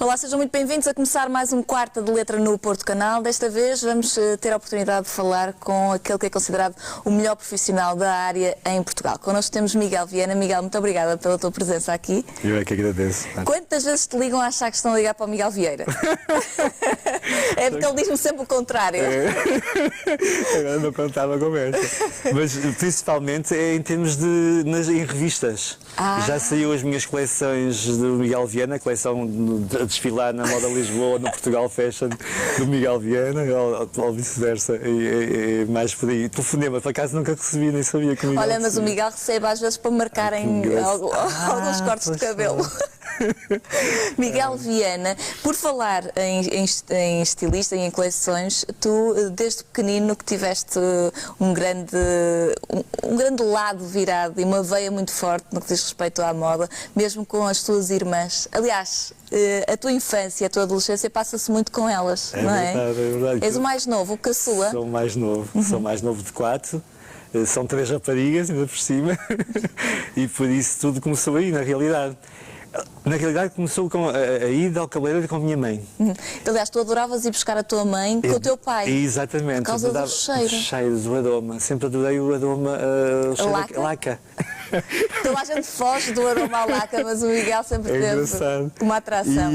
Olá, sejam muito bem-vindos a começar mais um Quarta de Letra no Porto Canal. Desta vez vamos ter a oportunidade de falar com aquele que é considerado o melhor profissional da área em Portugal. Connosco temos Miguel Viana. Miguel, muito obrigada pela tua presença aqui. Eu é que agradeço. Quantas vezes te ligam a achar que estão a ligar para o Miguel Vieira? É porque ele diz-me sempre o contrário. Agora não contava a conversa. Mas principalmente é em termos em revistas. Já saiu as minhas coleções do Miguel Viana, a coleção a desfilar na Moda Lisboa, no Portugal Fashion do Miguel Viana, ou vice-versa. É mais por aí. Telefonema, por acaso nunca recebi, nem sabia que o Miguel Olha, mas o Miguel recebe às vezes para marcarem alguns cortes de cabelo. Miguel Viana, por falar em estilista e em coleções, tu desde pequenino que tiveste um grande lado virado e uma veia muito forte no que diz respeito à moda, mesmo com as tuas irmãs. Aliás, a tua infância, a tua adolescência passa-se muito com elas, não é? É verdade. És o mais novo, o caçula? Sou mais novo, sou mais novo de 4. São 3 raparigas, ainda por cima, e por isso tudo começou aí, na realidade. Na realidade começou com a ida ao cabeleireiro com a minha mãe. Aliás, tu adoravas ir buscar a tua mãe com o teu pai. Exatamente. Por causa do cheiro. O cheiro do aroma. Sempre adorei o aroma laca. Toda a gente foge do aroma à laca, mas o Miguel sempre teve uma atração.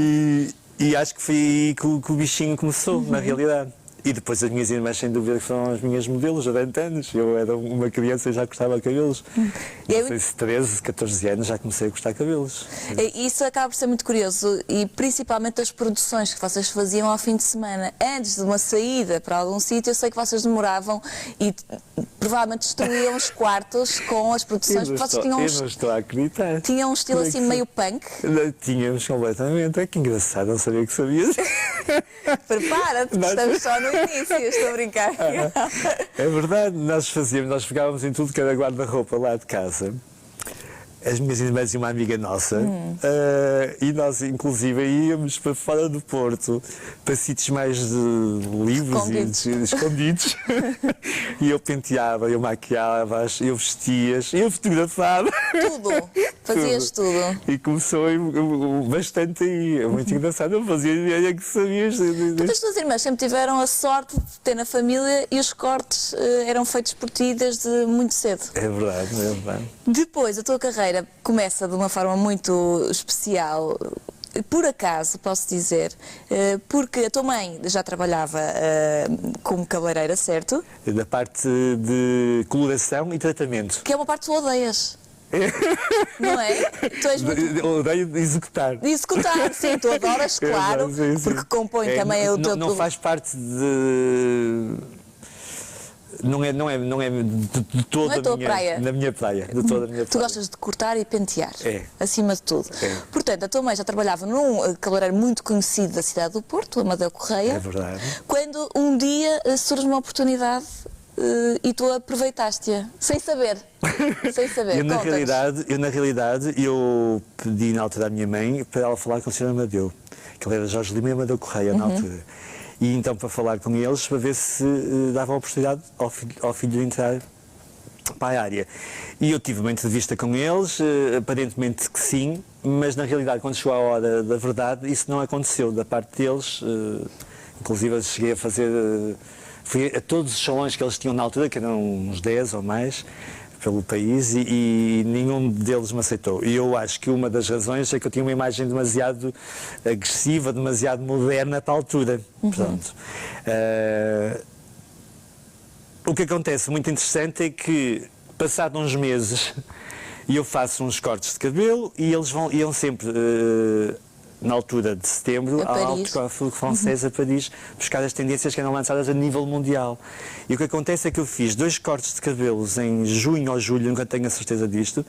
E acho que foi aí que o bichinho começou, na realidade. E depois as minhas irmãs, sem dúvida, que foram as minhas modelos durante anos. Eu era uma criança e já gostava de cabelos. Não sei se 13, 14 anos já comecei a gostar de cabelos. Isso acaba por ser muito curioso, e principalmente as produções que vocês faziam ao fim de semana. Antes de uma saída para algum sítio, eu sei que vocês demoravam e provavelmente destruíam os quartos com as produções. Eu não estou a acreditar. Tinham um estilo assim meio punk? Tínhamos completamente. É que engraçado, não sabia que sabias. Prepara-te, estamos só no início, estou a brincar. É verdade, nós pegávamos em tudo que era guarda-roupa lá de casa. As minhas irmãs e uma amiga nossa, e nós inclusive íamos para fora do Porto, para sítios mais livres e escondidos. E eu penteava, eu maquiava, eu vestias, eu fotografava. Tudo, fazias tudo. E começou bastante aí, é muito engraçado, eu fazia ideia que sabias. Todas as tuas irmãs sempre tiveram a sorte de ter na família e os cortes eram feitos por ti desde muito cedo. É verdade, é verdade. Depois, a tua carreira começa de uma forma muito especial, por acaso, posso dizer, porque a tua mãe já trabalhava como cabeleireira, certo? Da parte de coloração e tratamento. Que é uma parte que tu odeias. Não é? Tu és muito... Eu odeio de executar. De executar, sim, tu adoras, claro, sim. Porque compõe também o teu... Não faz parte de... Não é de toda a minha praia. Na minha praia, de toda a minha praia. Tu gostas de cortar e pentear, acima de tudo. É. Portanto, a tua mãe já trabalhava num cabeleireiro muito conhecido da cidade do Porto, Amadeu Correia. É verdade. Quando um dia surge uma oportunidade e tu aproveitaste-a, sem saber. Sem saber. Eu, na realidade, eu pedi na altura à minha mãe para ela falar com o Sr. Amadeu, que ele era Jorge Lima e Amadeu Correia na altura. E então para falar com eles, para ver se dava a oportunidade ao filho de entrar para a área. E eu tive uma entrevista com eles, aparentemente que sim, mas na realidade quando chegou a hora da verdade isso não aconteceu da parte deles. Inclusive eu cheguei a fazer, fui a todos os salões que eles tinham na altura, que eram uns 10 ou mais, pelo país, e nenhum deles me aceitou. E eu acho que uma das razões é que eu tinha uma imagem demasiado agressiva, demasiado moderna para a altura. Pronto. O que acontece muito interessante é que, passados uns meses, eu faço uns cortes de cabelo e eles iam sempre, na altura de setembro, ao Alto Coiffure Francês, a Paris, buscar as tendências que eram lançadas a nível mundial. E o que acontece é que eu fiz 2 cortes de cabelos em junho ou julho, nunca tenho a certeza disto,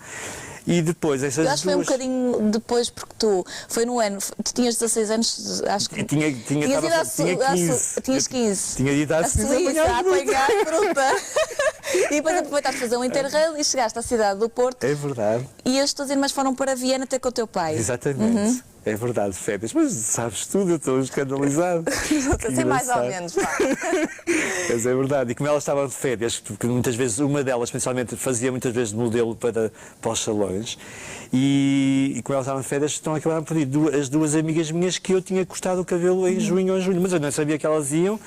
e depois essas duas... Eu acho que foi um bocadinho depois, porque tu, foi no ano, tu tinhas 16 anos, acho que... Tinha 15. Tinhas 15. Tinha ido à Suíça a apanhar fruta. E depois aproveitaste fazer um interrail e chegaste à cidade do Porto. É verdade. E as tuas irmãs foram para Viena ter com o teu pai. Exatamente. É verdade, férias. Mas sabes tudo, eu estou escandalizado. Assim mais ou menos, pá. Mas é verdade. E como elas estavam de férias, porque muitas vezes, uma delas, principalmente, fazia muitas vezes de modelo para os salões, e como elas estavam de férias, então acabaram por ir as duas amigas minhas que eu tinha cortado o cabelo em junho ou julho, mas eu não sabia que elas iam,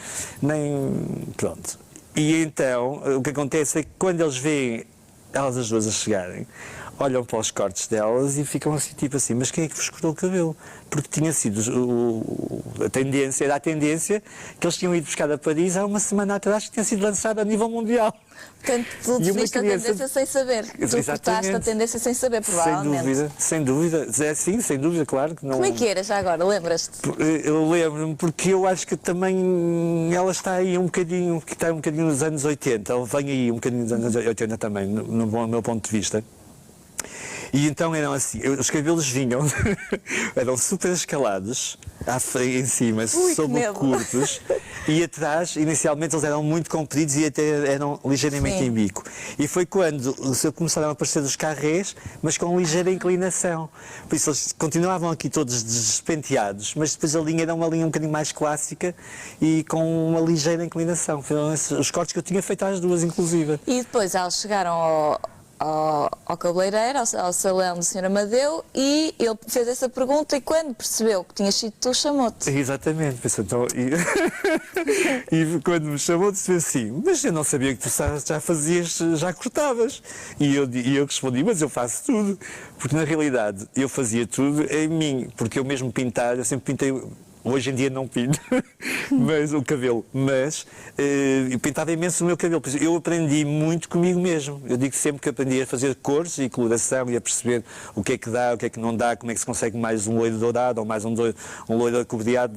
nem... Pronto. E então, o que acontece é que quando eles veem elas as duas a chegarem, olham para os cortes delas e ficam assim, tipo assim, mas quem é que vos cortou o cabelo? Porque tinha sido a tendência que eles tinham ido buscar a Paris há uma semana atrás, que tinha sido lançada a nível mundial. Portanto, tu definiste a tendência sem saber. Tu cortaste a tendência sem saber, provavelmente. Sem dúvida. É, sim, sem dúvida, claro que não. Como é que era já agora? Lembras-te? Eu lembro-me, porque eu acho que também ela está aí um bocadinho, que está um bocadinho nos anos 80, ela vem aí um bocadinho nos anos 80 também, no meu ponto de vista. E então eram assim, os cabelos vinham, eram super escalados, em cima, sobre curtos, e atrás, inicialmente, eles eram muito compridos e até eram ligeiramente em bico. E foi quando começaram a aparecer os carrés, mas com ligeira inclinação. Por isso eles continuavam aqui todos despenteados, mas depois a linha era uma linha um bocadinho mais clássica e com uma ligeira inclinação. Foram os cortes que eu tinha feito às duas, inclusive. E depois elas chegaram ao cabeleireiro, ao salão do Sr. Amadeu, e ele fez essa pergunta e quando percebeu que tinhas sido tu, chamou-te. Exatamente, pensou, então, e quando me chamou disse assim, mas eu não sabia que tu já fazias, já cortavas. E eu respondi, mas eu faço tudo, porque na realidade eu fazia tudo em mim, porque eu mesmo pintar, eu sempre pintei. Hoje em dia não pinto, mas o cabelo, mas eu pintava imenso o meu cabelo, eu aprendi muito comigo mesmo. Eu digo sempre que aprendi a fazer cores e coloração e a perceber o que é que dá, o que é que não dá, como é que se consegue mais um loiro dourado ou mais um loiro acobreado,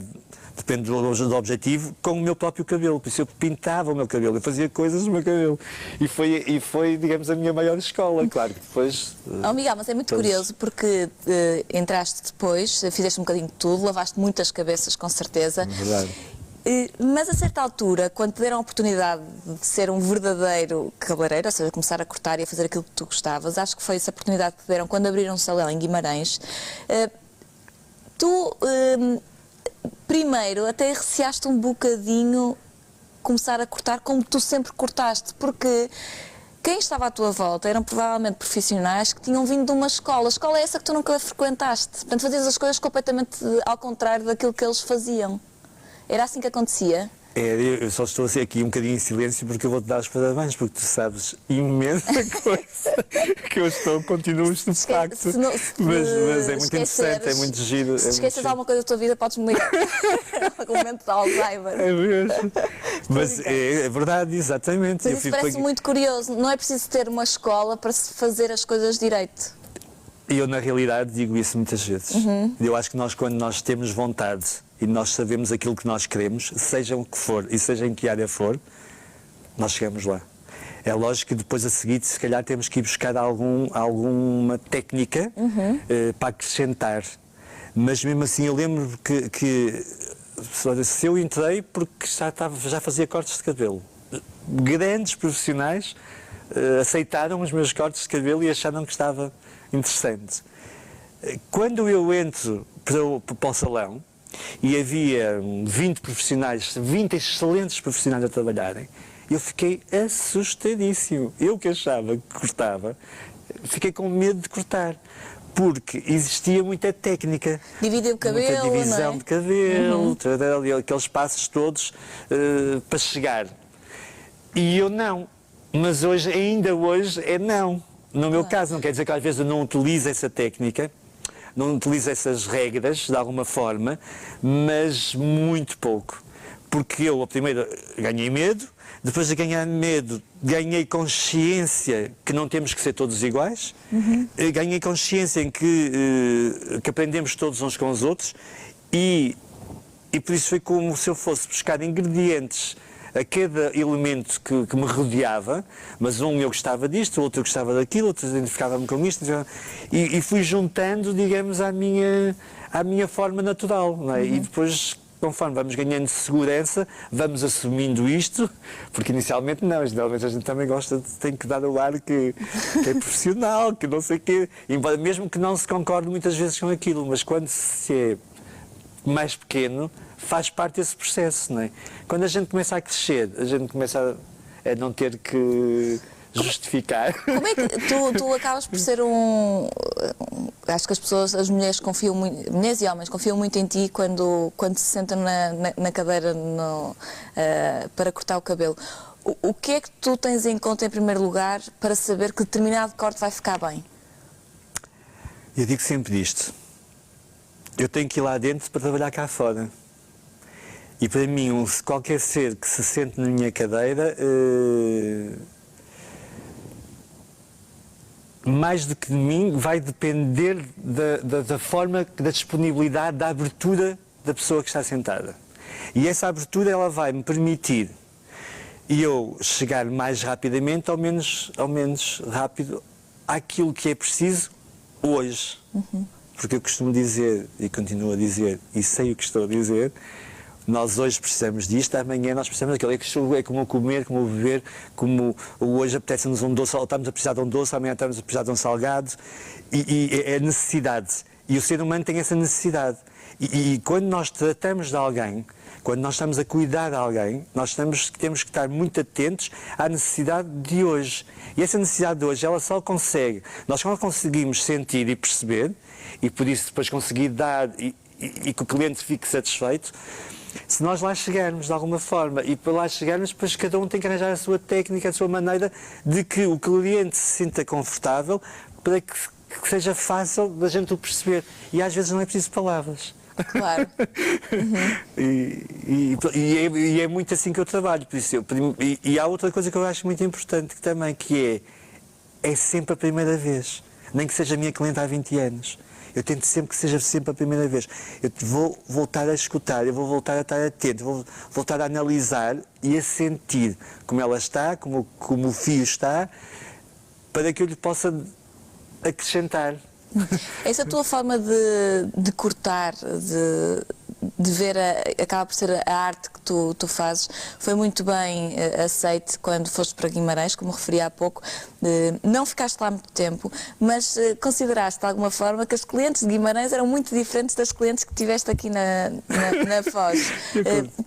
depende do objetivo, com o meu próprio cabelo. Por isso eu pintava o meu cabelo, eu fazia coisas no meu cabelo. E foi, digamos, a minha maior escola. Claro que depois... Miguel, mas é muito curioso porque entraste depois, fizeste um bocadinho de tudo, lavaste muitas cabeças, com certeza. Verdade. Mas a certa altura, quando te deram a oportunidade de ser um verdadeiro cabeleireiro, ou seja, começar a cortar e a fazer aquilo que tu gostavas, acho que foi essa oportunidade que te deram quando abriram um salão em Guimarães, primeiro, até receaste um bocadinho começar a cortar como tu sempre cortaste, porque quem estava à tua volta eram provavelmente profissionais que tinham vindo de uma escola. A escola é essa que tu nunca frequentaste. Portanto, fazias as coisas completamente ao contrário daquilo que eles faziam. Era assim que acontecia? Eu só estou a ser aqui um bocadinho em silêncio porque eu vou-te dar os parabéns, porque tu sabes imensa coisa que eu continuo estupefacto. Mas é muito interessante, é muito giro. Se esqueces de alguma coisa da tua vida, podes-me ligar. Algum momento de Alzheimer. É mesmo. Mas é verdade, exatamente. Mas isso parece muito curioso. Não é preciso ter uma escola para se fazer as coisas direito. E eu, na realidade, digo isso muitas vezes. Eu acho que quando nós temos vontade e nós sabemos aquilo que nós queremos, seja o que for e seja em que área for, nós chegamos lá. É lógico que depois a seguir, se calhar, temos que ir buscar alguma técnica para acrescentar. Mas mesmo assim, eu lembro que se eu entrei porque já fazia cortes de cabelo. Grandes profissionais aceitaram os meus cortes de cabelo e acharam que estava interessante. Quando eu entro para o salão e havia 20 profissionais, 20 excelentes profissionais a trabalharem, eu fiquei assustadíssimo. Eu que achava que cortava, fiquei com medo de cortar, porque existia muita técnica. Dividir o cabelo, muita divisão não é? de cabelo, aqueles passos todos para chegar. E eu não. Mas ainda hoje é não. No meu caso, não quer dizer que às vezes eu não utilizo essa técnica, não utilizo essas regras de alguma forma, mas muito pouco. Porque eu, primeiro, ganhei medo, depois de ganhar medo, ganhei consciência que não temos que ser todos iguais, ganhei consciência em que aprendemos todos uns com os outros e por isso foi como se eu fosse buscar ingredientes a cada elemento que me rodeava, mas eu gostava disto, o outro eu gostava daquilo, outro identificava-me com isto, e fui juntando, digamos, à minha forma natural, não é? E depois conforme vamos ganhando segurança, vamos assumindo isto, porque inicialmente não, geralmente a gente também gosta tem que dar o ar que é profissional, que não sei o quê, embora mesmo que não se concorde muitas vezes com aquilo, mas quando se é mais pequeno, faz parte desse processo, não é? Quando a gente começa a crescer, a gente começa a não ter que justificar. Como é que tu acabas por ser acho que as pessoas, as mulheres confiam muito, mulheres e homens confiam muito em ti quando se sentam na cadeira para cortar o cabelo. O que é que tu tens em conta em primeiro lugar para saber que determinado corte vai ficar bem? Eu digo sempre isto. Eu tenho que ir lá dentro para trabalhar cá fora. E para mim, qualquer ser que se sente na minha cadeira, mais do que de mim, vai depender da forma, da disponibilidade, da abertura da pessoa que está sentada. E essa abertura ela vai me permitir eu chegar mais rapidamente, ao menos rápido, àquilo que é preciso hoje. Porque eu costumo dizer, e continuo a dizer, e sei o que estou a dizer, nós hoje precisamos disto, amanhã nós precisamos daquilo. É como comer, como beber, como hoje apetece-nos um doce, ou estamos a precisar de um doce, amanhã estamos a precisar de um salgado, e é necessidade. E o ser humano tem essa necessidade. E quando nós tratamos de alguém, quando nós estamos a cuidar de alguém, nós temos que estar muito atentos à necessidade de hoje. E essa necessidade de hoje, ela só consegue, nós só conseguimos sentir e perceber, e por isso depois conseguir dar e que o cliente fique satisfeito, se nós lá chegarmos de alguma forma. E para lá chegarmos, depois cada um tem que arranjar a sua técnica, a sua maneira de que o cliente se sinta confortável, para que seja fácil da gente o perceber. E às vezes não é preciso palavras. Claro. E é muito assim que eu trabalho. Por isso e há outra coisa que eu acho muito importante também, que é sempre a primeira vez. Nem que seja a minha cliente há 20 anos. Eu tento sempre que seja sempre a primeira vez. Eu vou voltar a escutar, eu vou voltar a estar atento, vou voltar a analisar e a sentir como ela está, como o fio está, para que eu lhe possa acrescentar. Essa tua forma de cortar, de ver, acaba por ser a arte que tu fazes, foi muito bem aceite quando foste para Guimarães, como referi há pouco. Não ficaste lá muito tempo, mas consideraste de alguma forma que as clientes de Guimarães eram muito diferentes das clientes que tiveste aqui na Foz.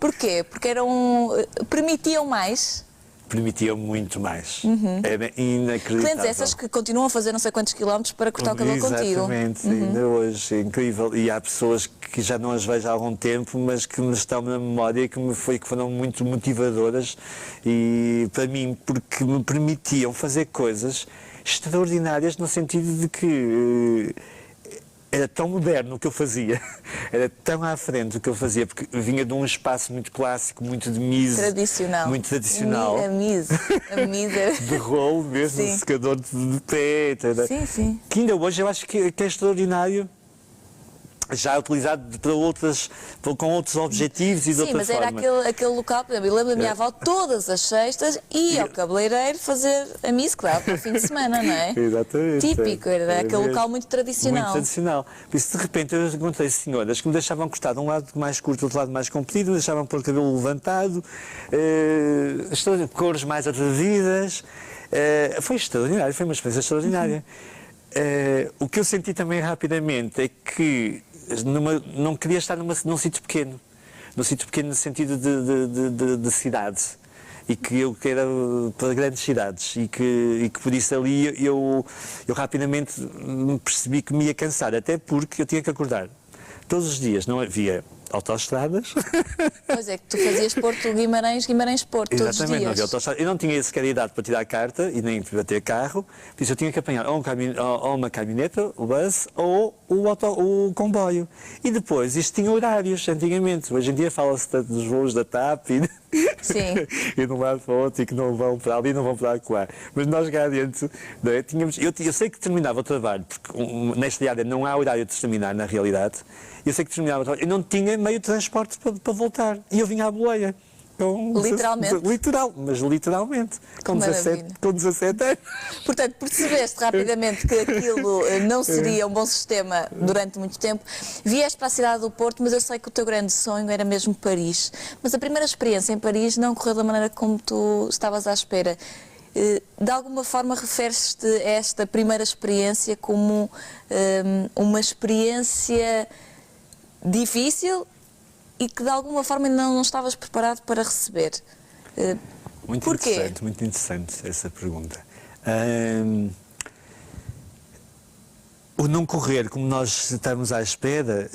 Porquê? Porque permitiam mais? Permitiam muito mais. Era inacreditável. Clientes essas que continuam a fazer não sei quantos quilómetros para cortar o cabelo contigo. Exatamente, ainda hoje, é incrível. E há pessoas que já não as vejo há algum tempo, mas que me estão na memória e que foram muito motivadoras e para mim, porque me permitiam fazer coisas extraordinárias no sentido de que era tão moderno o que eu fazia, era tão à frente o que eu fazia, porque vinha de um espaço muito clássico, muito de mise. Tradicional. Muito tradicional. A mise. De rolo mesmo, um secador de pé, etc. Sim, sim. Que ainda hoje eu acho que é extraordinário. Já utilizado com outros objetivos e de outra forma. Sim, mas era aquele local, por exemplo, eu lembro da minha avó todas as sextas ia ao cabeleireiro fazer a mise que dava para o fim de semana, não é? Exatamente. Típico, era aquele local muito tradicional. Muito tradicional. Por isso, de repente, eu encontrei senhoras que me deixavam cortar de um lado mais curto, do outro lado mais comprido, me deixavam pôr o cabelo levantado, cores mais atrevidas. Foi extraordinário, foi uma experiência extraordinária. O que eu senti também rapidamente é que não queria estar num sítio pequeno. Num sítio pequeno no sentido de cidade. E que eu quero para grandes cidades. E que por isso ali eu rapidamente percebi que me ia cansar. Até porque eu tinha que acordar todos os dias. Não havia autoestradas. Pois é, que tu fazias Guimarães-Porto todos os Exatamente, dias. não havia autoestrada. Eu não tinha sequer idade para tirar a carta e nem para ter carro, por isso eu tinha que apanhar ou uma caminhoneta, o bus, ou o comboio. E depois, isto tinha horários, antigamente. Hoje em dia fala-se dos voos da TAP Sim. e de um lado para o outro e que não vão para ali e não vão para lá. Mas nós cá dentro, não é? Eu sei que terminava o trabalho, porque nesta área não há horário de terminar na realidade. Eu sei que terminava o trabalho, eu não tinha meio de transporte para voltar. E eu vinha à boleia. Literalmente? Mas literalmente. Com 17 anos. Portanto, percebeste rapidamente que aquilo não seria um bom sistema durante muito tempo. Vieste para a cidade do Porto, mas eu sei que o teu grande sonho era mesmo Paris. Mas a primeira experiência em Paris não correu da maneira como tu estavas à espera. De alguma forma referes-te a esta primeira experiência como uma experiência difícil e que de alguma forma ainda não estavas preparado para receber. Porquê? Muito interessante essa pergunta. O não correr como nós estamos à espera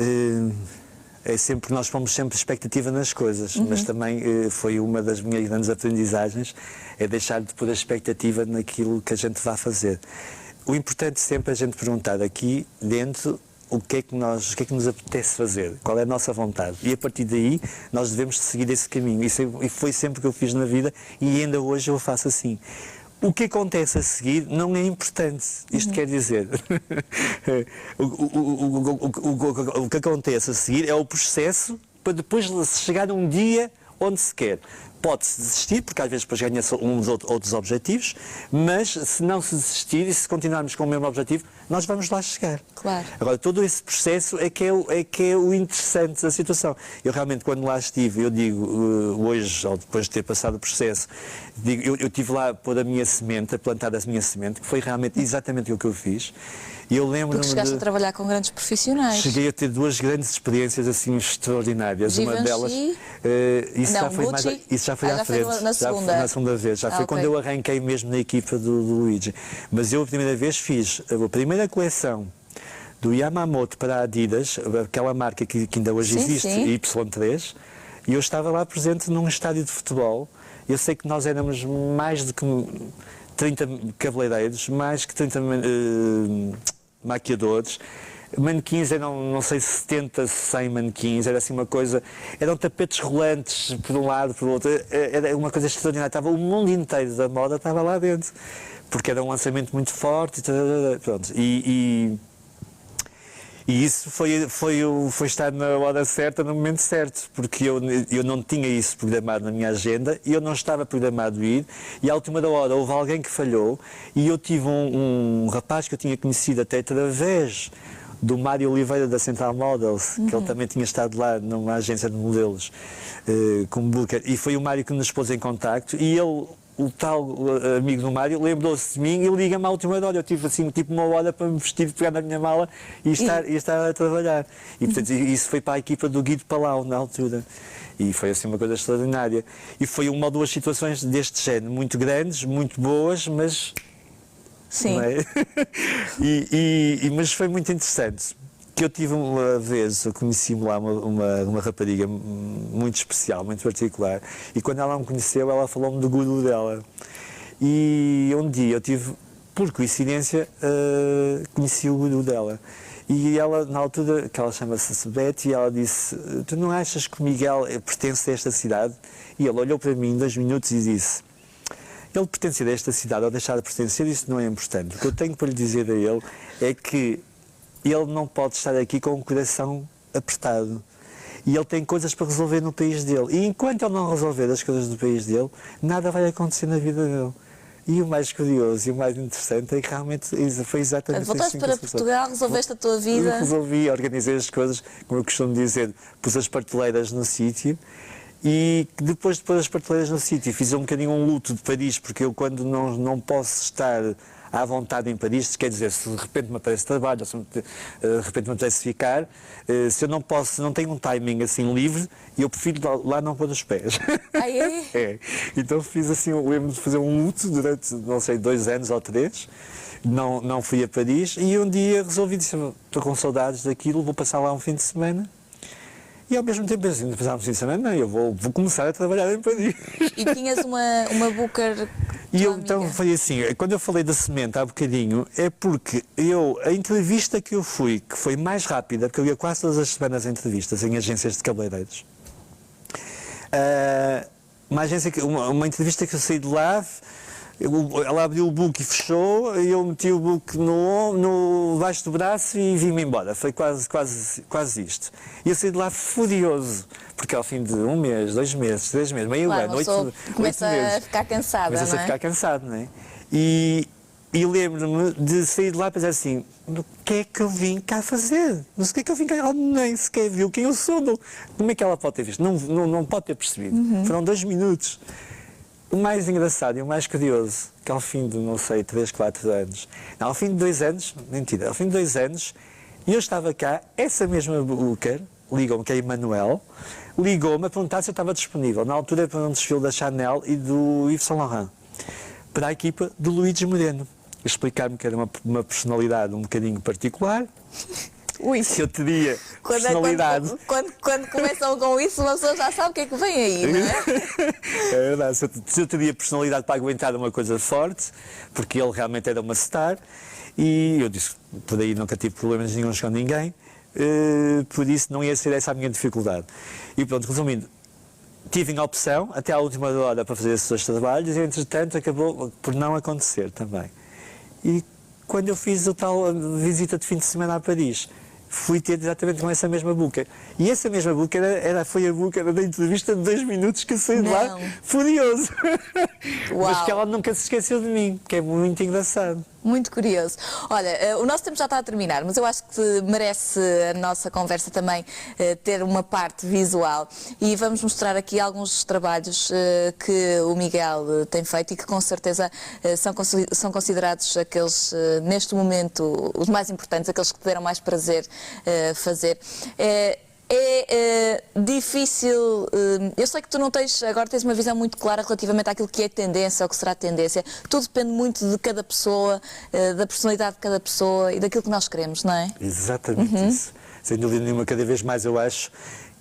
é sempre, nós pomos sempre expectativa nas coisas, mas também foi uma das minhas grandes aprendizagens, é deixar de pôr a expectativa naquilo que a gente vai fazer. O importante sempre é a gente perguntar aqui dentro o que é que nos apetece fazer, qual é a nossa vontade, e a partir daí nós devemos seguir esse caminho. E foi sempre o que eu fiz na vida e ainda hoje eu faço assim. O que acontece a seguir não é importante. Isto quer dizer, o que acontece a seguir é o processo para depois chegar a um dia onde se quer. Pode-se desistir, porque às vezes depois ganha-se uns outros objetivos, mas se não se desistir e se continuarmos com o mesmo objetivo, nós vamos lá chegar. Claro. Agora, todo esse processo é que é o interessante da situação. Eu realmente, quando lá estive, eu digo, hoje, ou depois de ter passado o processo, digo, eu estive lá a pôr a minha semente, a plantar a minha semente, que foi realmente exatamente o que eu fiz. E eu lembro-me Porque chegaste a trabalhar com grandes profissionais. Cheguei a ter duas grandes experiências assim extraordinárias. Givenchy, uma delas, isso já foi à frente. Foi na segunda. Na segunda vez. Já foi quando eu arranquei mesmo na equipa do Luigi. Mas eu a primeira vez fiz a primeira coleção do Yamamoto para a Adidas, aquela marca que ainda hoje existe, Y3, e eu estava lá presente num estádio de futebol. Eu sei que nós éramos mais de que 30 cabeleireiros, mais que 30 maquiadores, manequins, eram não sei 70, 100 manequins, era assim uma coisa, eram tapetes rolantes por um lado, por outro, era uma coisa extraordinária, estava o mundo inteiro da moda estava lá dentro, porque era um lançamento muito forte, pronto, e isso foi estar na hora certa, no momento certo, porque eu não tinha isso programado na minha agenda, e eu não estava programado ir, e à última da hora houve alguém que falhou, e eu tive um rapaz que eu tinha conhecido até através do Mário Oliveira da Central Models, que ele também tinha estado lá numa agência de modelos como booker, e foi o Mário que nos pôs em contacto, e ele, o tal amigo do Mário, lembrou-se de mim e liga-me à última hora. Eu tive assim tipo uma hora para me vestir, pegar na minha mala e estar a trabalhar. E portanto isso foi para a equipa do Guido Palau na altura. E foi assim uma coisa extraordinária. E foi uma ou duas situações deste género, muito grandes, muito boas, mas... Sim. Não é? Mas foi muito interessante. Que eu tive uma vez, eu conheci-me lá uma rapariga muito especial, muito particular, e quando ela me conheceu, ela falou-me do guru dela. E um dia eu tive, por coincidência, conheci o guru dela. E ela, na altura, que ela chama-se Betty, ela disse: tu não achas que o Miguel pertence a esta cidade? E ele olhou para mim em 2 minutos e disse: ele pertencer a esta cidade ou deixar de pertencer, isso não é importante. O que eu tenho para lhe dizer a ele é que ele não pode estar aqui com o coração apertado. E ele tem coisas para resolver no país dele. E enquanto ele não resolver as coisas do país dele, nada vai acontecer na vida dele. E o mais curioso e o mais interessante é que realmente foi exatamente assim. Voltaste para Portugal, resolveste a tua vida? Resolvi, organizei as coisas, como eu costumo dizer, pus as prateleiras no sítio. E depois de pôr as prateleiras no sítio, fiz um bocadinho um luto de Paris, porque eu quando não posso estar à vontade em Paris, quer dizer, se de repente me aparece trabalho, ou se de repente me apetece ficar, se eu não posso, não tenho um timing assim livre, eu prefiro lá não pôr os pés. Ah, é? É. Então fiz assim, eu lembro de fazer um luto durante, não sei, 2 anos ou 3, não fui a Paris, e um dia resolvi dizer, estou com saudades daquilo, vou passar lá um fim de semana. E ao mesmo tempo pensei, passar um fim de semana, não, eu vou começar a trabalhar em Paris. E tinhas uma booker. E eu, então foi assim, quando eu falei da semente há bocadinho, é porque a entrevista que eu fui, que foi mais rápida, porque eu ia quase todas as semanas a entrevistas em agências de cabeleireiros, uma entrevista que eu saí de lá, Ela abriu o book e fechou, e eu meti o book no baixo do braço e vim-me embora. Foi quase isto. E eu saí de lá furioso, porque ao fim de 1 mês, 2 meses, 3 meses, meio ano, 8 meses... Começa a ficar cansada, não é? Começa a ficar cansado, não é? E lembro-me de sair de lá e pensar assim, o que é que eu vim cá fazer? Não sei o que é que eu vim cá, ela nem sequer viu quem eu sou. Como é que ela pode ter visto? Não pode ter percebido. Foram 2 minutos. O mais engraçado e o mais curioso, que ao fim de, não sei, 3, 4 anos, não, ao fim de 2 anos, mentira, ao fim de 2 anos, eu estava cá, essa mesma booker, ligou-me, que é Emanuel, ligou-me a perguntar se eu estava disponível, na altura para um desfile da Chanel e do Yves Saint Laurent, para a equipa do Luís Moreno. Explicar-me que era uma personalidade um bocadinho particular, se eu teria personalidade... Quando começam com isso, uma pessoa já sabe o que é que vem aí, não é? É verdade, se eu teria personalidade para aguentar uma coisa forte, porque ele realmente era uma star, e eu disse, por aí nunca tive problemas nenhum com ninguém, por isso não ia ser essa a minha dificuldade. E pronto, resumindo, tive a opção até à última hora para fazer esses 2 trabalhos e entretanto acabou por não acontecer também. E quando eu fiz a tal visita de fim de semana a Paris, fui ter exatamente com essa mesma booker. E essa mesma booker foi a booker da entrevista de 2 minutos que eu saí de lá furioso. Mas que ela nunca se esqueceu de mim, que é muito engraçado. Muito curioso. Olha, o nosso tempo já está a terminar, mas eu acho que merece a nossa conversa também ter uma parte visual. E vamos mostrar aqui alguns dos trabalhos que o Miguel tem feito e que com certeza são considerados aqueles, neste momento, os mais importantes, aqueles que te deram mais prazer fazer. É difícil, eu sei que tu não tens, agora tens uma visão muito clara relativamente àquilo que é tendência ou que será tendência. Tudo depende muito de cada pessoa, da personalidade de cada pessoa e daquilo que nós queremos, não é? Exatamente isso. Sem dúvida nenhuma, cada vez mais eu acho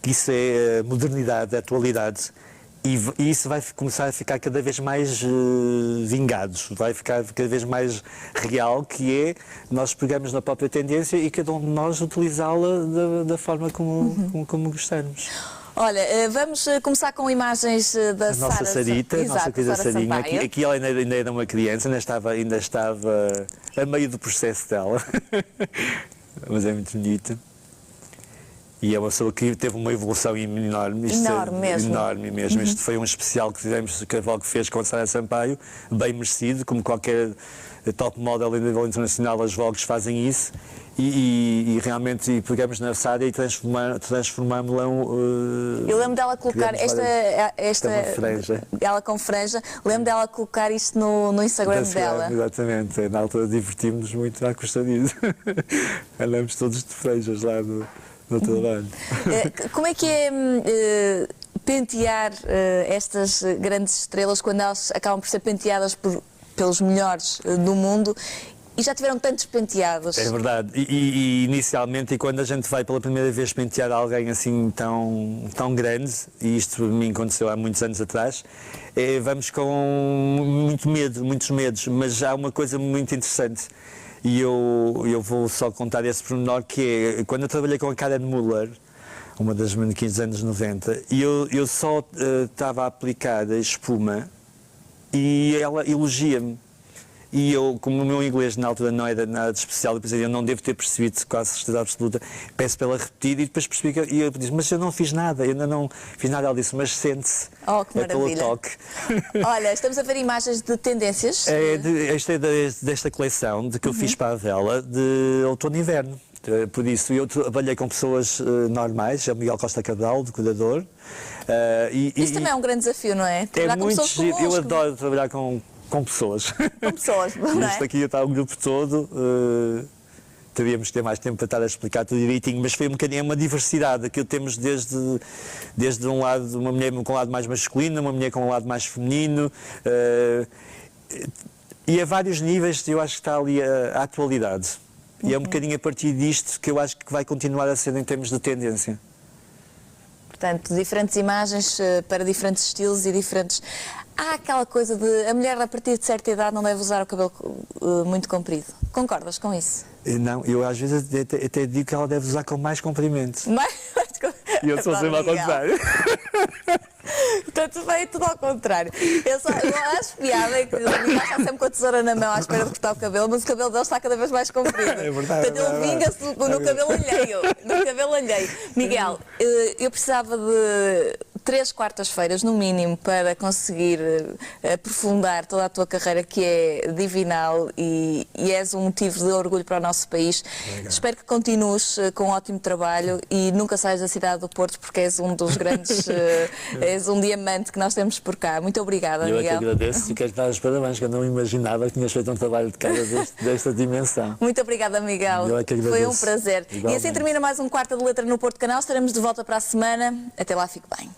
que isso é modernidade, atualidade. E isso vai começar a ficar cada vez mais vingados, vai ficar cada vez mais real, que é nós pegamos na própria tendência e cada um de nós utilizá-la da forma como gostamos. Olha, vamos começar com imagens da nossa Sarita, a nossa querida Sarinha. Aqui ela ainda era uma criança, ainda estava a meio do processo dela, mas é muito bonita. E é uma pessoa que teve uma evolução enorme. Enorme mesmo. Isto foi um especial que fizemos, que a Vogue fez com a Sara Sampaio, bem merecido, como qualquer top model a nível internacional, as Vogues fazem isso. E realmente pegamos na Sara e transformámos-la. Eu lembro dela colocar esta franja. Ela com franja, lembro dela colocar isto no Instagram dela. Exatamente, na altura divertimos-nos muito à custa disso. Andamos todos de franjas lá no trabalho. Como é que é pentear estas grandes estrelas quando elas acabam por ser penteadas pelos melhores do mundo e já tiveram tantos penteados? É verdade. E inicialmente, e quando a gente vai pela primeira vez pentear alguém assim tão grande, e isto a mim aconteceu há muitos anos atrás, vamos com muitos medos, mas há uma coisa muito interessante. E eu vou só contar esse pormenor, que é, quando eu trabalhei com a Karen Muller, uma das manequins dos anos 90, e eu só estava a aplicar a espuma e ela elogia-me. E eu, como o meu inglês na altura não era nada de especial, eu não devo ter percebido com a certeza absoluta, peço para ela repetir e depois percebi e eu disse, mas eu não fiz nada, eu ainda não fiz nada. Ela disse, mas sente-se, que pelo toque. Olha, estamos a ver imagens de tendências. Esta é desta coleção de que eu fiz para a vela de outono e inverno. Por isso, eu trabalhei com pessoas normais, é o Miguel Costa Cabral, decorador. Isso também é um grande desafio, não é? É muito giro, eu adoro trabalhar com pessoas. Com pessoas, não é? Isto aqui está o grupo todo, teríamos que ter mais tempo para estar a explicar tudo direitinho, mas foi um bocadinho uma diversidade, aquilo temos desde um lado, uma mulher com um lado mais masculino, uma mulher com um lado mais feminino, e a vários níveis eu acho que está ali a atualidade. E é um bocadinho a partir disto que eu acho que vai continuar a ser em termos de tendência. Portanto, diferentes imagens para diferentes estilos e diferentes... Há aquela coisa de a mulher a partir de certa idade não deve usar o cabelo muito comprido. Concordas com isso? Não, eu às vezes até digo que ela deve usar com mais comprimento. Mais e eu sou sempre ao contrário. Portanto, veio tudo ao contrário. Eu acho piada é que o Miguel está sempre com a tesoura na mão à espera de cortar o cabelo, mas o cabelo dele está cada vez mais comprido. É verdade. Portanto, ele vinga-se no cabelo alheio. No cabelo alheio. Miguel, eu precisava de 3 quartas-feiras, no mínimo, para conseguir aprofundar toda a tua carreira, que é divinal e és um motivo de orgulho para o nosso país. Obrigado. Espero que continues com um ótimo trabalho e nunca saias da cidade do Porto, porque és um dos grandes, és um diamante que nós temos por cá. Muito obrigada, Eu Miguel. é que agradeço e quero dar os parabéns, que eu não imaginava que tinhas feito um trabalho de casa desta dimensão. Muito obrigada, Miguel. Eu é que Foi um agradeço. prazer. Igualmente. E assim termina mais um Quarta de Letra no Porto Canal. Estaremos de volta para a semana. Até lá, fique bem.